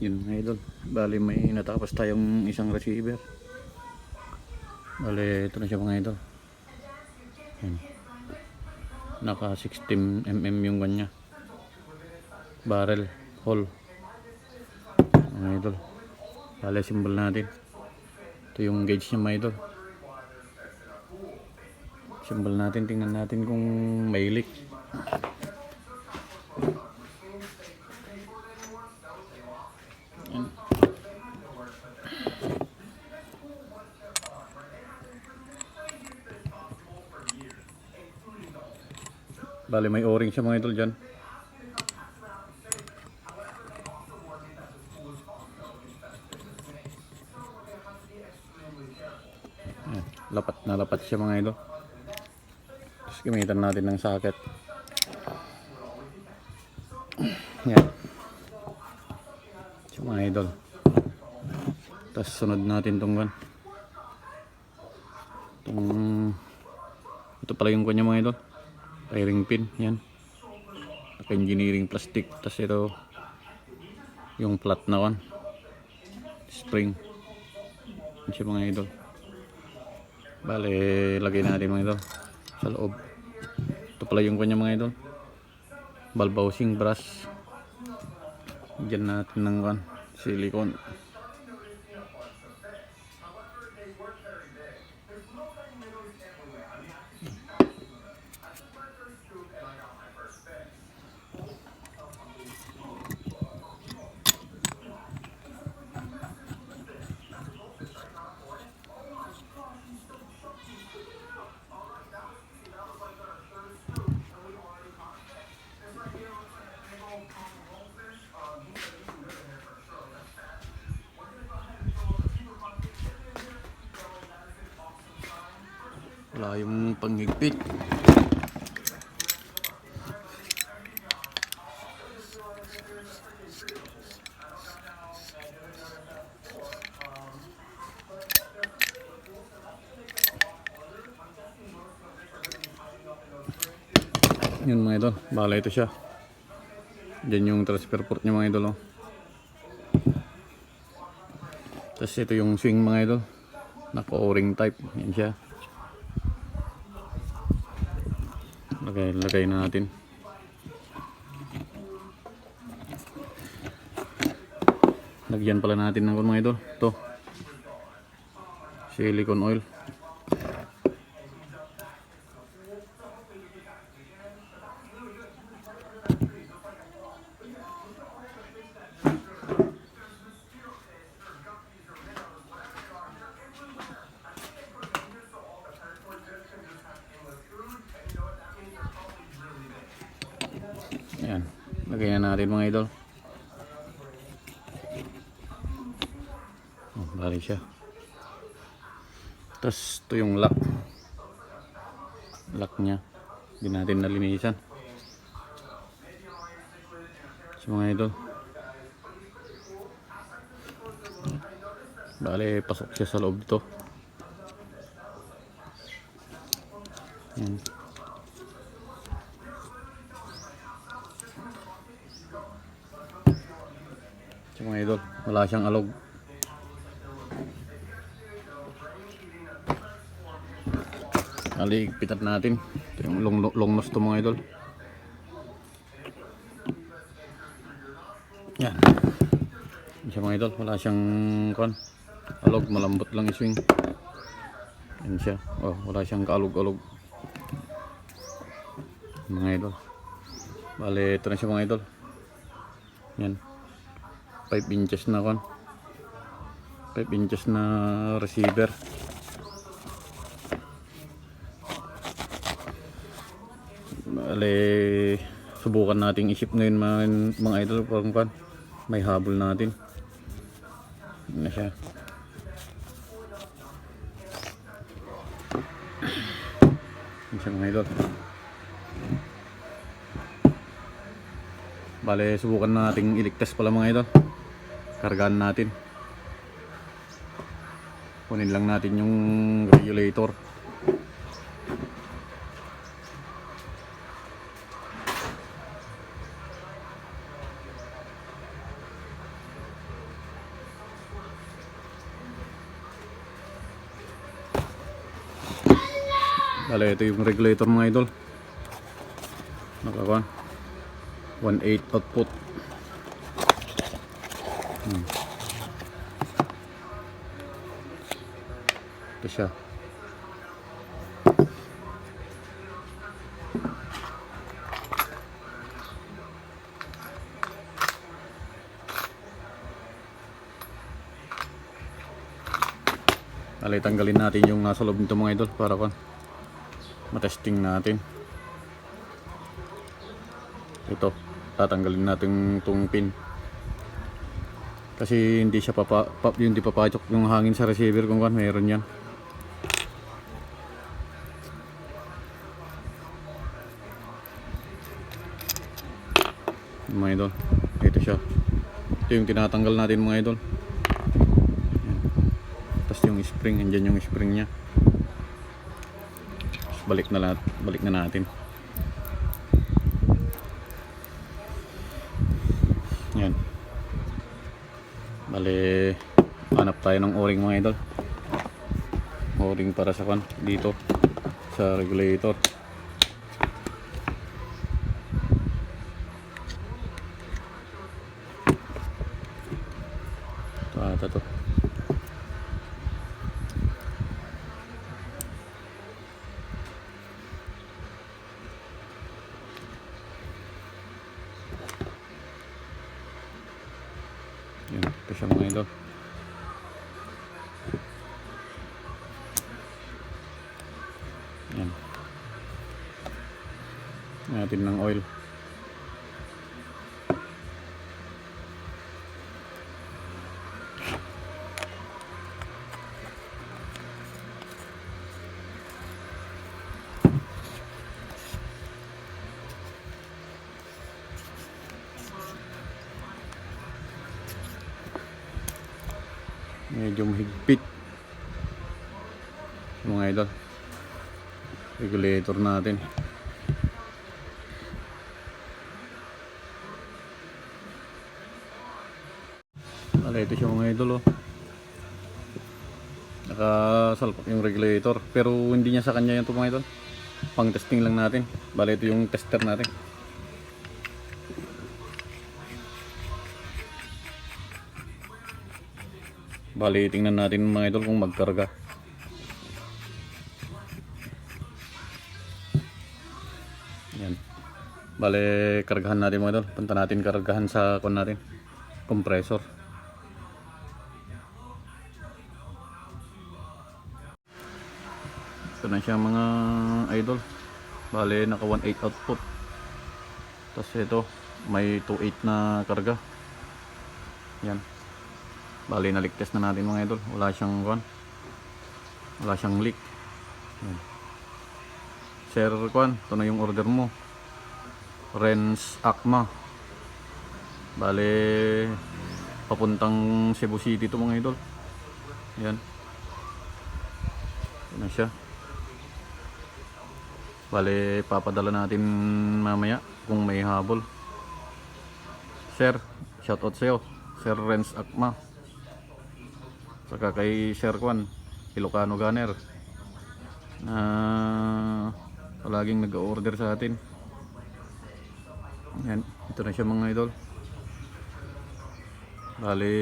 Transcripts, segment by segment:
Yun mga idol, bali may natapos tayong isang receiver. Bali ito na siya mga idol. Yan. Naka 16mm yung kanya barrel hole mga idol. Bali symbol natin, ito yung gauge niya mga idol. Symbol natin, tingnan natin kung may leak. Yan. Bali may o-ring siya mga idol dyan. Yan. Nalapat siya mga idol. Tapos gamitan natin ng socket. Yan. So mga idol. Tapos sunod natin itong ito pala yung kanya mga idol. Wiring pin, yan. Naka-engineering plastic. Tapos ito yung flat na spring. Yan siya mga idol. Bale, lagay natin mga idol sa loob. Ito pala yung kanya mga idol. Valve housing brush. Diyan natin ng silicone. Wala yung panghigpit. Yun mga idol, bala ito siya. Diyan yung transfer port niya mga idol. Tapos ito yung swing mga idol. Naka o-ring type. Yan siya. Lagay na natin. Lagyan pala natin ng mga idol. Ito. Silicone oil. Ayan, lagyan natin mga idol. Bali siya. Tapos ito yung lock nya, hindi natin nalinisan. So mga idol, bali pasok siya sa loob dito. Ayan. Mga idol, wala siyang alog. Aligpitan natin. Ito yung long nose to mga idol. Yan. Yan siya mga idol, wala siyang alog, malambot lang i-swing. Yan siya. Oh, wala siyang kaalog-alog. Mga idol. Bale, ito na siya mga idol. Yan. 5 inches na 5 inches na receiver. Bale, subukan nating i-ship ngayon mga idol, parang may habol natin. Yan na siya. Yan siya mga idol. Bale, subukan nating iligtas pala mga idol. Kargaan natin. Kunin lang natin yung regulator. Bale, ito yung regulator mga idol. Nakakuan 1.8 output. Ito siya. Bale, tanggalin natin yung nasa loob nito mga idol para matesting natin. Ito, tatanggalin natin itong pin. Kasi hindi siya hindi papasok yung hangin sa receiver kung meron yan. Mga idol, ito siya. Ito yung tinatanggal natin mga idol. Tapos yung spring, andyan yung spring nya. Balik na natin. Yan. Bale, hanap tayo ng o-ring mga idol. O-ring para sa dito sa regulator. Ito. Yan, ito siya mga idol. Yan. Natin ng oil. Medyo mahigpit mga idol regulator natin. Ito siya mga idol, nakasalpak yung regulator pero hindi niya sa kanya yan to mga idol, pang testing lang natin. Bale, ito yung tester natin. Bali, tingnan natin mga idol kung magkarga. Yan. Bali, kargahan natin mga idol. Punta natin kargahan sa natin, compressor. Ito na siya mga idol. Bali, naka 1.8 output. Tapos ito, may 2.8 na karga. Yan. Bali, naligtas na natin mga idol. Wala siyang leak. Yan. Sir ito na yung order mo. Renz Acma. Bali, papuntang Cebu City ito mga idol. Yan. Ito na siya. Bali, papadala natin mamaya kung may habol. Sir, shoutout sa'yo, Sir Renz Acma. Saka kay Sir Ilocano Gunner na palaging nag-order sa atin. Yan, ito na siya mga idol. Bali,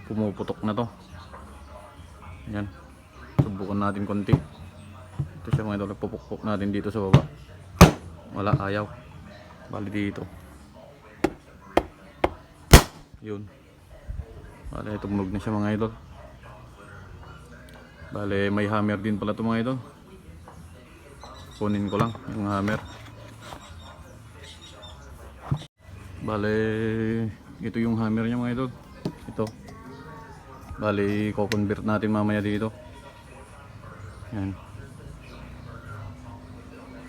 pumuputok na to. Yan, subukan natin konti. Ito siya mga idol, pupukpok natin dito sa baba. Wala, ayaw. Bali dito. Yun. Bale, tumunog na siya mga idol. Bale, may hammer din pala ito mga idol. Kunin ko lang yung hammer. Bale, ito yung hammer niya mga idol. Ito. Bale, ko-convert natin mamaya dito. Yan.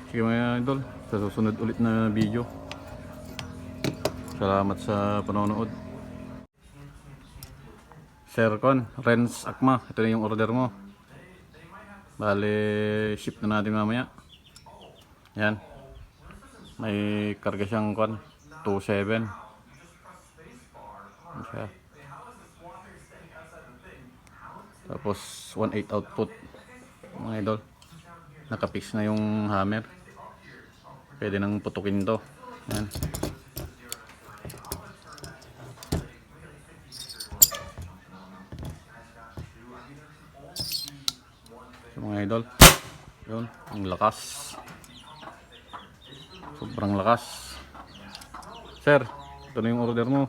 Sige mga idol, sa susunod ulit na video. Salamat sa panonood. Sir Renz Acma, ito na yung order mo. Bale, ship na natin mamaya. Yan. May karga siyang 2.7. Siya. Tapos 1.8 output mga idol. Nakapix na yung hammer. Pwede nang putukin to. Yan. So, mga idol, yun, ang lakas. Sobrang lakas. Sir, ito na yung order mo.